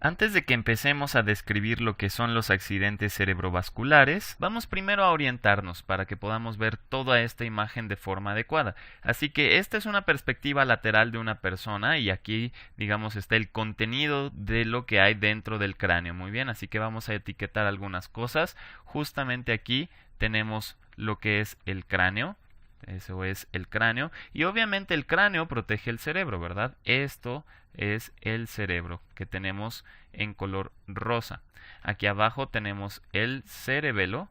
Antes de que empecemos a describir lo que son los accidentes cerebrovasculares, vamos primero a orientarnos para que podamos ver toda esta imagen de forma adecuada. Así que esta es una perspectiva lateral de una persona y aquí, digamos, está el contenido de lo que hay dentro del cráneo. Muy bien, así que vamos a etiquetar algunas cosas. Justamente aquí tenemos lo que es el cráneo. Eso es el cráneo. Y obviamente el cráneo protege el cerebro, ¿verdad? Esto es el cerebro que tenemos en color rosa. Aquí abajo tenemos el cerebelo.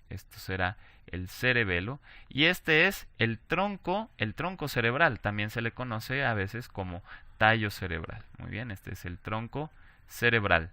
Esto será el cerebelo. Y este es el tronco cerebral. También se le conoce a veces como tallo cerebral. Muy bien, este es el tronco cerebral.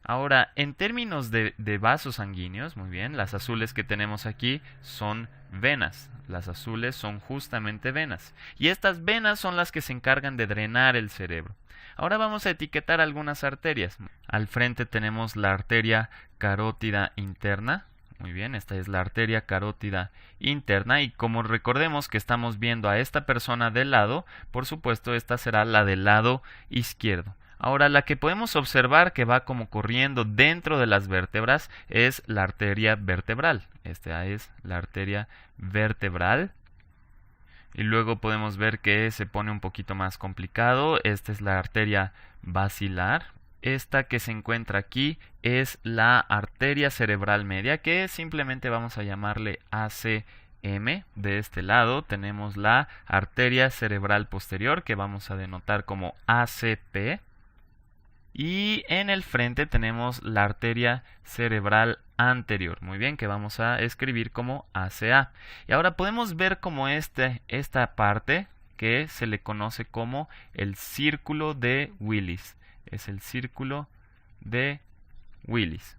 Ahora, en términos de vasos sanguíneos, muy bien, las azules que tenemos aquí son venas. Las azules son justamente venas. Y estas venas son las que se encargan de drenar el cerebro. Ahora vamos a etiquetar algunas arterias. Al frente tenemos la arteria carótida interna. Muy bien, esta es la arteria carótida interna y como recordemos que estamos viendo a esta persona del lado, por supuesto esta será la del lado izquierdo. Ahora, la que podemos observar que va como corriendo dentro de las vértebras es la arteria vertebral. Esta es la arteria vertebral. Y luego podemos ver que se pone un poquito más complicado. Esta es la arteria basilar. Esta que se encuentra aquí es la arteria cerebral media, que simplemente vamos a llamarle ACM. De este lado tenemos la arteria cerebral posterior, que vamos a denotar como ACP. Y en el frente tenemos la arteria cerebral anterior, muy bien, que vamos a escribir como ACA. Y ahora podemos ver como esta parte que se le conoce como el círculo de Willis. Es el círculo de Willis.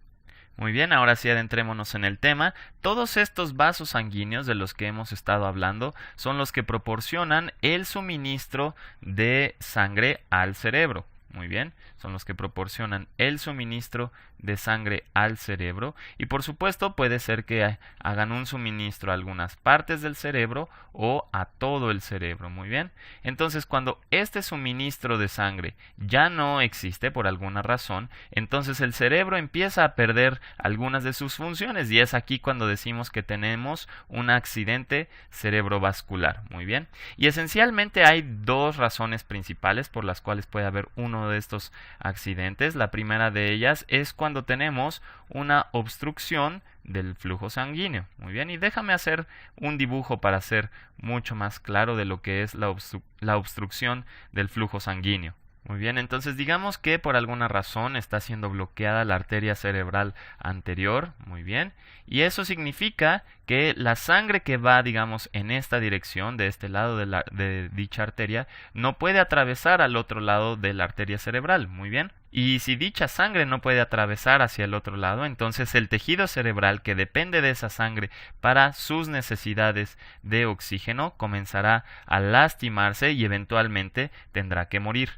Muy bien, ahora sí adentrémonos en el tema. Todos estos vasos sanguíneos de los que hemos estado hablando son los que proporcionan el suministro de sangre al cerebro. Muy bien, son los que proporcionan el suministro de sangre al cerebro y por supuesto puede ser que hagan un suministro a algunas partes del cerebro o a todo el cerebro. Muy bien, entonces cuando este suministro de sangre ya no existe por alguna razón, entonces el cerebro empieza a perder algunas de sus funciones y es aquí cuando decimos que tenemos un accidente cerebrovascular. Muy bien, y esencialmente hay dos razones principales por las cuales puede haber uno de estos accidentes. La primera de ellas es cuando tenemos una obstrucción del flujo sanguíneo. Muy bien, y déjame hacer un dibujo para ser mucho más claro de lo que es la obstrucción del flujo sanguíneo. Muy bien, entonces digamos que por alguna razón está siendo bloqueada la arteria cerebral anterior, muy bien, y eso significa que la sangre que va, digamos, en esta dirección, de este lado de dicha arteria, no puede atravesar al otro lado de la arteria cerebral, muy bien. Y si dicha sangre no puede atravesar hacia el otro lado, entonces el tejido cerebral que depende de esa sangre para sus necesidades de oxígeno comenzará a lastimarse y eventualmente tendrá que morir.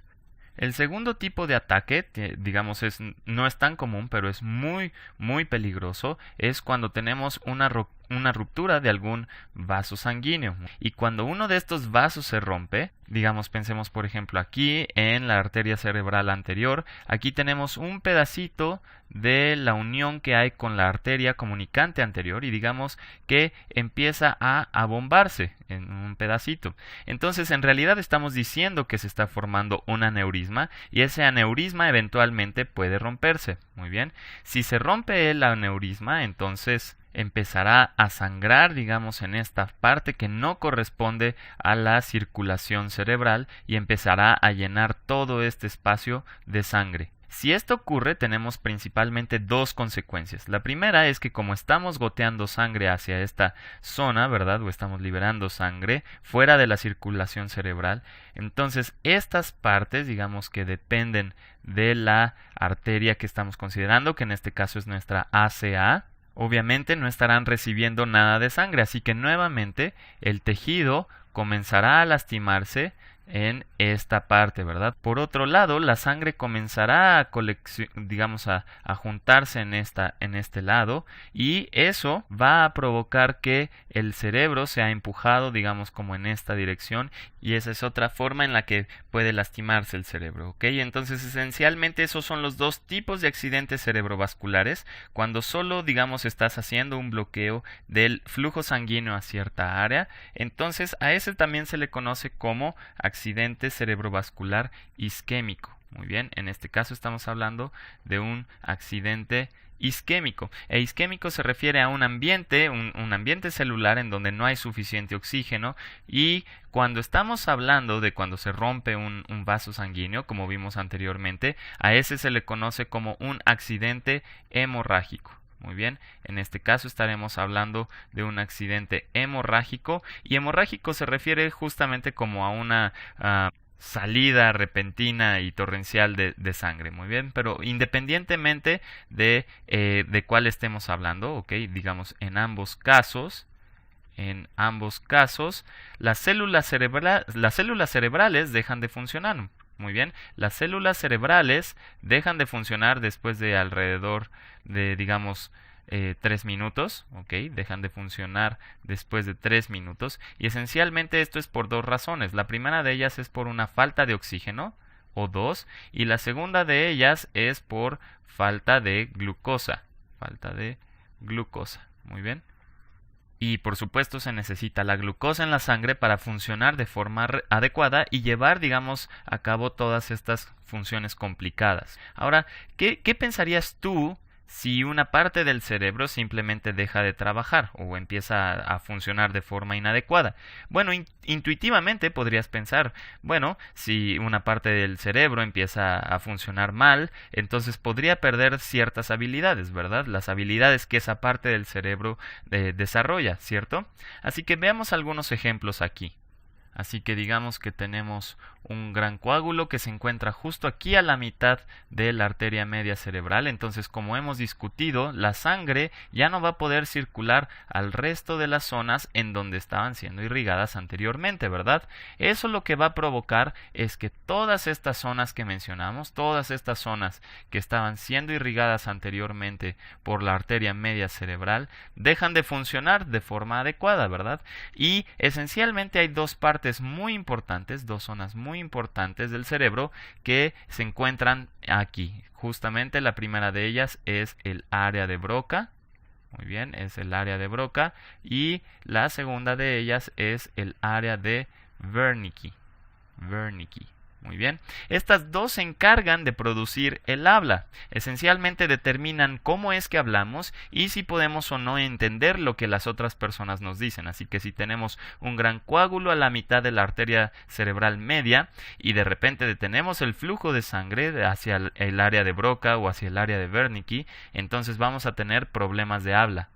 El segundo tipo de ataque, digamos, no es tan común, pero es muy peligroso, es cuando tenemos una ruptura de algún vaso sanguíneo. Y cuando uno de estos vasos se rompe, digamos, pensemos por ejemplo aquí en la arteria cerebral anterior, aquí tenemos un pedacito de la unión que hay con la arteria comunicante anterior y digamos que empieza a bombarse en un pedacito. Entonces en realidad estamos diciendo que se está formando un aneurisma y ese aneurisma eventualmente puede romperse. Muy bien, si se rompe el aneurisma, entonces empezará a sangrar, digamos, en esta parte que no corresponde a la circulación cerebral y empezará a llenar todo este espacio de sangre. Si esto ocurre, tenemos principalmente dos consecuencias. La primera es que como estamos goteando sangre hacia esta zona, ¿verdad? O estamos liberando sangre fuera de la circulación cerebral, entonces estas partes, digamos que dependen de la arteria que estamos considerando, que en este caso es nuestra ACA, obviamente no estarán recibiendo nada de sangre, así que nuevamente el tejido comenzará a lastimarse en esta parte, ¿verdad? Por otro lado, la sangre comenzará a a juntarse en este lado, y eso va a provocar que el cerebro sea empujado, digamos, como en esta dirección, y esa es otra forma en la que puede lastimarse el cerebro, ¿ok? Entonces, esencialmente esos son los dos tipos de accidentes cerebrovasculares, cuando solo, digamos, estás haciendo un bloqueo del flujo sanguíneo a cierta área. Entonces, a ese también se le conoce como accidente cerebrovascular isquémico. Muy bien, en este caso estamos hablando de un accidente isquémico. E isquémico se refiere a un ambiente, un ambiente celular en donde no hay suficiente oxígeno, y cuando estamos hablando de cuando se rompe un vaso sanguíneo, como vimos anteriormente, a ese se le conoce como un accidente hemorrágico. Muy bien, en este caso estaremos hablando de un accidente hemorrágico, y hemorrágico se refiere justamente como a una salida repentina y torrencial de sangre. Muy bien, pero independientemente de cuál estemos hablando, ok, digamos en ambos casos, las células cerebrales dejan de funcionar. Muy bien, las células cerebrales dejan de funcionar después de alrededor de, digamos, 3 minutos, ¿ok? Dejan de funcionar después de 3 minutos, y esencialmente esto es por dos razones. La primera de ellas es por una falta de oxígeno, O2, y la segunda de ellas es por falta de glucosa. Muy bien. Y por supuesto se necesita la glucosa en la sangre para funcionar de forma adecuada y llevar, digamos, a cabo todas estas funciones complicadas. Ahora, ¿qué pensarías tú si una parte del cerebro simplemente deja de trabajar o empieza a funcionar de forma inadecuada? Bueno, intuitivamente podrías pensar, bueno, si una parte del cerebro empieza a funcionar mal, entonces podría perder ciertas habilidades, ¿verdad? Las habilidades que esa parte del cerebro desarrolla, ¿cierto? Así que veamos algunos ejemplos aquí. Así que digamos que tenemos un gran coágulo que se encuentra justo aquí a la mitad de la arteria media cerebral. Entonces, como hemos discutido, la sangre ya no va a poder circular al resto de las zonas en donde estaban siendo irrigadas anteriormente, ¿verdad? Eso lo que va a provocar es que todas estas zonas que mencionamos, todas estas zonas que estaban siendo irrigadas anteriormente por la arteria media cerebral, dejan de funcionar de forma adecuada, ¿verdad? Y esencialmente hay dos partes muy importantes, dos zonas muy importantes del cerebro que se encuentran aquí. Justamente la primera de ellas es el área de Broca. Muy bien, es el área de Broca, y la segunda de ellas es el área de Wernicke. Muy bien. Estas dos se encargan de producir el habla. Esencialmente determinan cómo es que hablamos y si podemos o no entender lo que las otras personas nos dicen. Así que si tenemos un gran coágulo a la mitad de la arteria cerebral media y de repente detenemos el flujo de sangre hacia el área de Broca o hacia el área de Wernicke, entonces vamos a tener problemas de habla.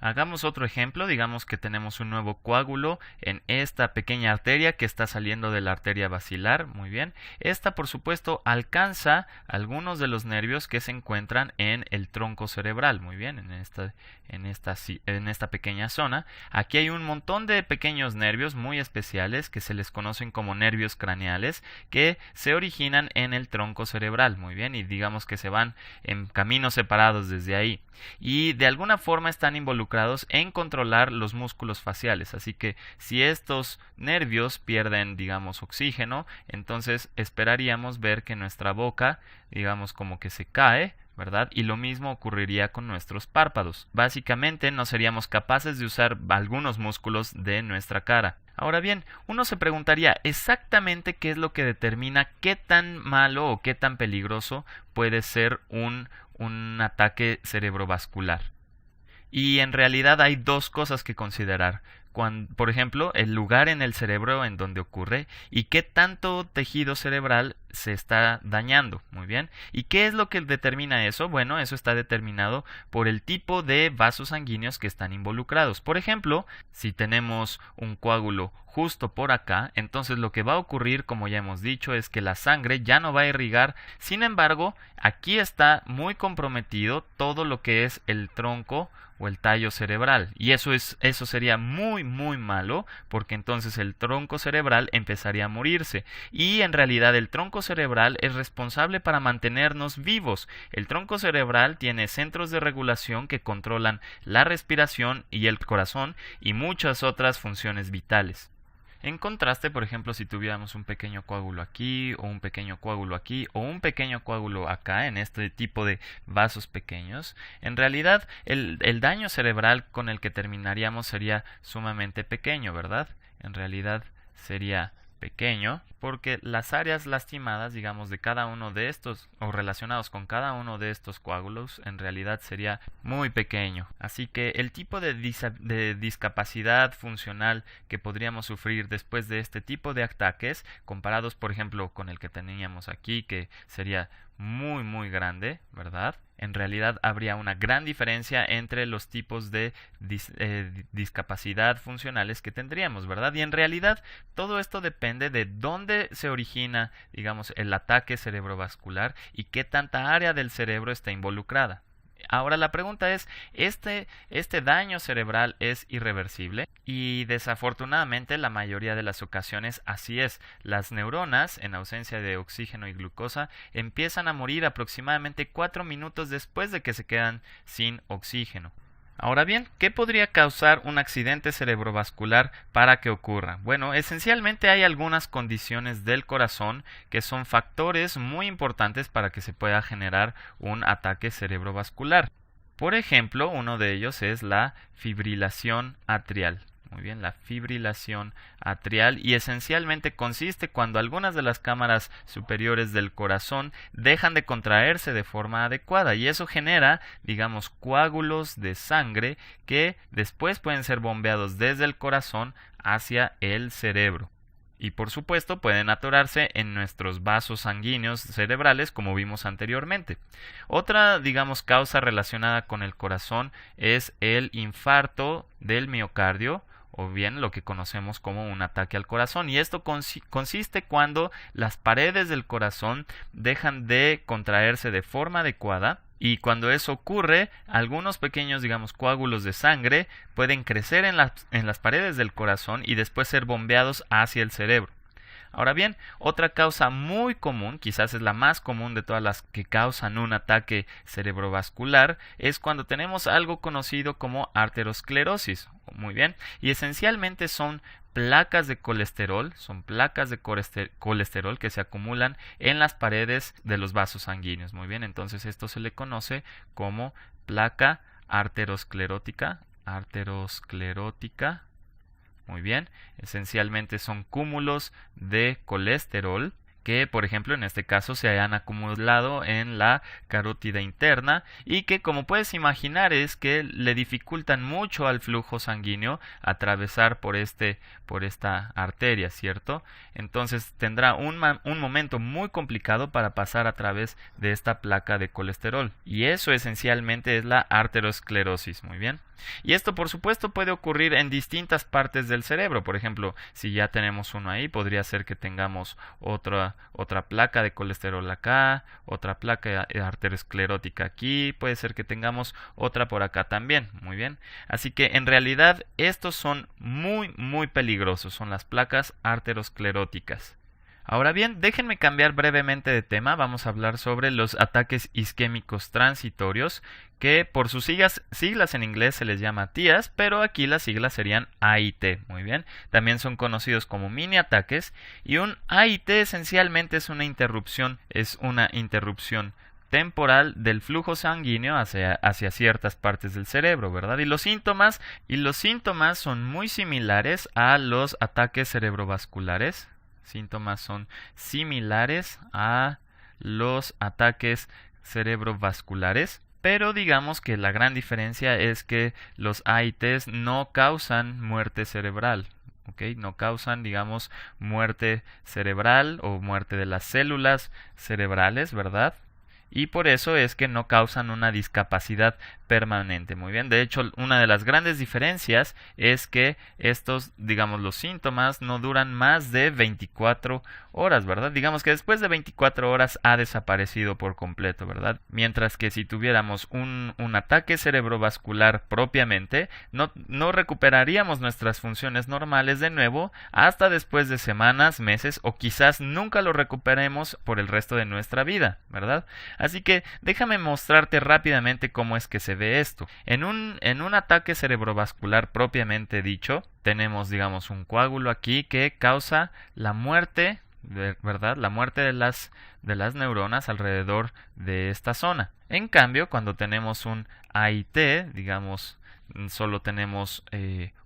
Hagamos otro ejemplo, digamos que tenemos un nuevo coágulo en esta pequeña arteria que está saliendo de la arteria basilar. Muy bien, esta por supuesto alcanza algunos de los nervios que se encuentran en el tronco cerebral. Muy bien, en esta pequeña zona. Aquí hay un montón de pequeños nervios muy especiales que se les conocen como nervios craneales, que se originan en el tronco cerebral. Muy bien, y digamos que se van en caminos separados desde ahí, y de alguna forma están involucrados en controlar los músculos faciales. Así que si estos nervios pierden, digamos, oxígeno, entonces esperaríamos ver que nuestra boca, digamos, como que se cae, ¿verdad? Y lo mismo ocurriría con nuestros párpados. Básicamente no seríamos capaces de usar algunos músculos de nuestra cara. Ahora bien, uno se preguntaría exactamente qué es lo que determina qué tan malo o qué tan peligroso puede ser un ataque cerebrovascular. Y en realidad hay dos cosas que considerar. Por ejemplo, el lugar en el cerebro en donde ocurre y qué tanto tejido cerebral se está dañando. Muy bien. ¿Y qué es lo que determina eso? Bueno, eso está determinado por el tipo de vasos sanguíneos que están involucrados. Por ejemplo, si tenemos un coágulo justo por acá, entonces lo que va a ocurrir, como ya hemos dicho, es que la sangre ya no va a irrigar. Sin embargo, aquí está muy comprometido todo lo que es el tronco o el tallo cerebral. Y eso sería muy muy malo, porque entonces el tronco cerebral empezaría a morirse. Y en realidad el tronco cerebral es responsable para mantenernos vivos. El tronco cerebral tiene centros de regulación que controlan la respiración y el corazón y muchas otras funciones vitales. En contraste, por ejemplo, si tuviéramos un pequeño coágulo aquí, o un pequeño coágulo aquí, o un pequeño coágulo acá, en este tipo de vasos pequeños, en realidad el daño cerebral con el que terminaríamos sería sumamente pequeño, ¿verdad? En realidad sería pequeño, porque las áreas lastimadas, digamos, de cada uno de estos, o relacionados con cada uno de estos coágulos, en realidad sería muy pequeño. Así que el tipo de discapacidad funcional que podríamos sufrir después de este tipo de ataques, comparados, por ejemplo, con el que teníamos aquí, que sería muy muy grande, ¿verdad? En realidad habría una gran diferencia entre los tipos de discapacidad funcionales que tendríamos, ¿verdad? Y en realidad todo esto depende de dónde se origina, digamos, el ataque cerebrovascular y qué tanta área del cerebro está involucrada. Ahora la pregunta es, ¿este daño cerebral es irreversible? Y desafortunadamente la mayoría de las ocasiones así es. Las neuronas, en ausencia de oxígeno y glucosa, empiezan a morir aproximadamente 4 minutos después de que se quedan sin oxígeno. Ahora bien, ¿qué podría causar un accidente cerebrovascular para que ocurra? Bueno, esencialmente hay algunas condiciones del corazón que son factores muy importantes para que se pueda generar un ataque cerebrovascular. Por ejemplo, uno de ellos es la fibrilación atrial. Muy bien, la fibrilación atrial, y esencialmente consiste cuando algunas de las cámaras superiores del corazón dejan de contraerse de forma adecuada, y eso genera, digamos, coágulos de sangre que después pueden ser bombeados desde el corazón hacia el cerebro. Y por supuesto pueden atorarse en nuestros vasos sanguíneos cerebrales, como vimos anteriormente. Otra, digamos, causa relacionada con el corazón es el infarto del miocardio, o bien lo que conocemos como un ataque al corazón. Y esto consiste cuando las paredes del corazón dejan de contraerse de forma adecuada, y cuando eso ocurre, algunos pequeños, digamos, coágulos de sangre pueden crecer en las paredes del corazón y después ser bombeados hacia el cerebro. Ahora bien, otra causa muy común, quizás es la más común de todas las que causan un ataque cerebrovascular, es cuando tenemos algo conocido como arteriosclerosis. Muy bien, y esencialmente son placas de colesterol, que se acumulan en las paredes de los vasos sanguíneos. Muy bien, entonces esto se le conoce como placa arteriosclerótica. Muy bien, esencialmente son cúmulos de colesterol que, por ejemplo, en este caso se hayan acumulado en la carótida interna y que, como puedes imaginar, es que le dificultan mucho al flujo sanguíneo atravesar por esta arteria, ¿cierto? Entonces tendrá un momento muy complicado para pasar a través de esta placa de colesterol, y eso esencialmente es la arteriosclerosis. Muy bien. Y esto, por supuesto, puede ocurrir en distintas partes del cerebro. Por ejemplo, si ya tenemos uno ahí, podría ser que tengamos otra placa de colesterol acá, otra placa arteriosclerótica aquí, puede ser que tengamos otra por acá también. Muy bien. Así que en realidad estos son muy muy peligrosos, son las placas arterioscleróticas. Ahora bien, déjenme cambiar brevemente de tema. Vamos a hablar sobre los ataques isquémicos transitorios, que por sus siglas en inglés se les llama TIAs, pero aquí las siglas serían AIT. Muy bien, también son conocidos como mini ataques, y un AIT esencialmente es una interrupción temporal del flujo sanguíneo hacia ciertas partes del cerebro, ¿verdad? Y los síntomas son muy similares a los ataques cerebrovasculares. Síntomas son similares a los ataques cerebrovasculares, pero digamos que la gran diferencia es que los AITs no causan muerte cerebral. ¿Okay? No causan, digamos, muerte cerebral o muerte de las células cerebrales, ¿verdad? y por eso es que no causan una discapacidad permanente. Muy bien, de hecho, una de las grandes diferencias es que estos, digamos, los síntomas no duran más de 24 horas, ¿verdad? Digamos que después de 24 horas ha desaparecido por completo, ¿verdad? Mientras que si tuviéramos un ataque cerebrovascular propiamente, no recuperaríamos nuestras funciones normales de nuevo hasta después de semanas, meses o quizás nunca lo recuperemos por el resto de nuestra vida, ¿verdad? Así que déjame mostrarte rápidamente cómo es que se ve esto. En un ataque cerebrovascular propiamente dicho, tenemos, digamos, un coágulo aquí que causa la muerte, ¿verdad? La muerte de las neuronas alrededor de esta zona. En cambio, cuando tenemos un AIT, digamos, solo tenemos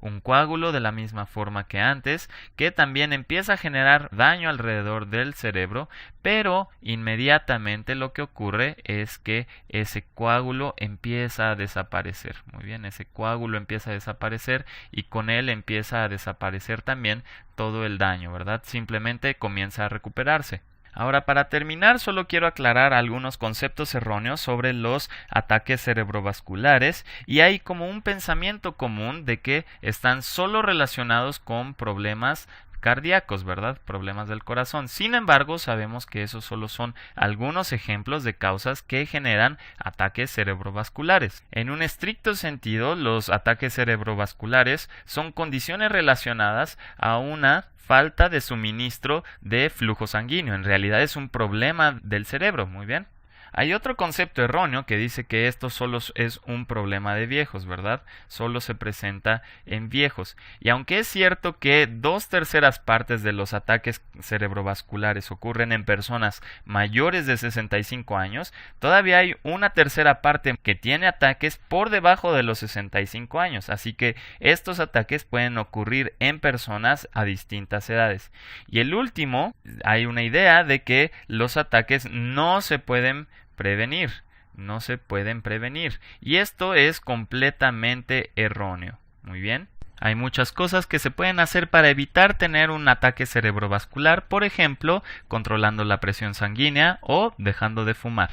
un coágulo de la misma forma que antes, que también empieza a generar daño alrededor del cerebro, pero inmediatamente lo que ocurre es que ese coágulo empieza a desaparecer. Muy bien, ese coágulo empieza a desaparecer y con él empieza a desaparecer también todo el daño, ¿verdad? Simplemente comienza a recuperarse. Ahora, para terminar, solo quiero aclarar algunos conceptos erróneos sobre los ataques cerebrovasculares y hay como un pensamiento común de que están solo relacionados con problemas cardíacos, ¿verdad? Problemas del corazón. Sin embargo, sabemos que esos solo son algunos ejemplos de causas que generan ataques cerebrovasculares. En un estricto sentido, los ataques cerebrovasculares son condiciones relacionadas a una falta de suministro de flujo sanguíneo. En realidad es un problema del cerebro, muy bien. Hay otro concepto erróneo que dice que esto solo es un problema de viejos, ¿verdad? Solo se presenta en viejos. Y aunque es cierto que 2/3 partes de los ataques cerebrovasculares ocurren en personas mayores de 65 años, todavía hay 1/3 parte que tiene ataques por debajo de los 65 años. Así que estos ataques pueden ocurrir en personas a distintas edades. Y el último, hay una idea de que los ataques no se pueden prevenir, y esto es completamente erróneo. Muy bien, hay muchas cosas que se pueden hacer para evitar tener un ataque cerebrovascular, por ejemplo, controlando la presión sanguínea o dejando de fumar.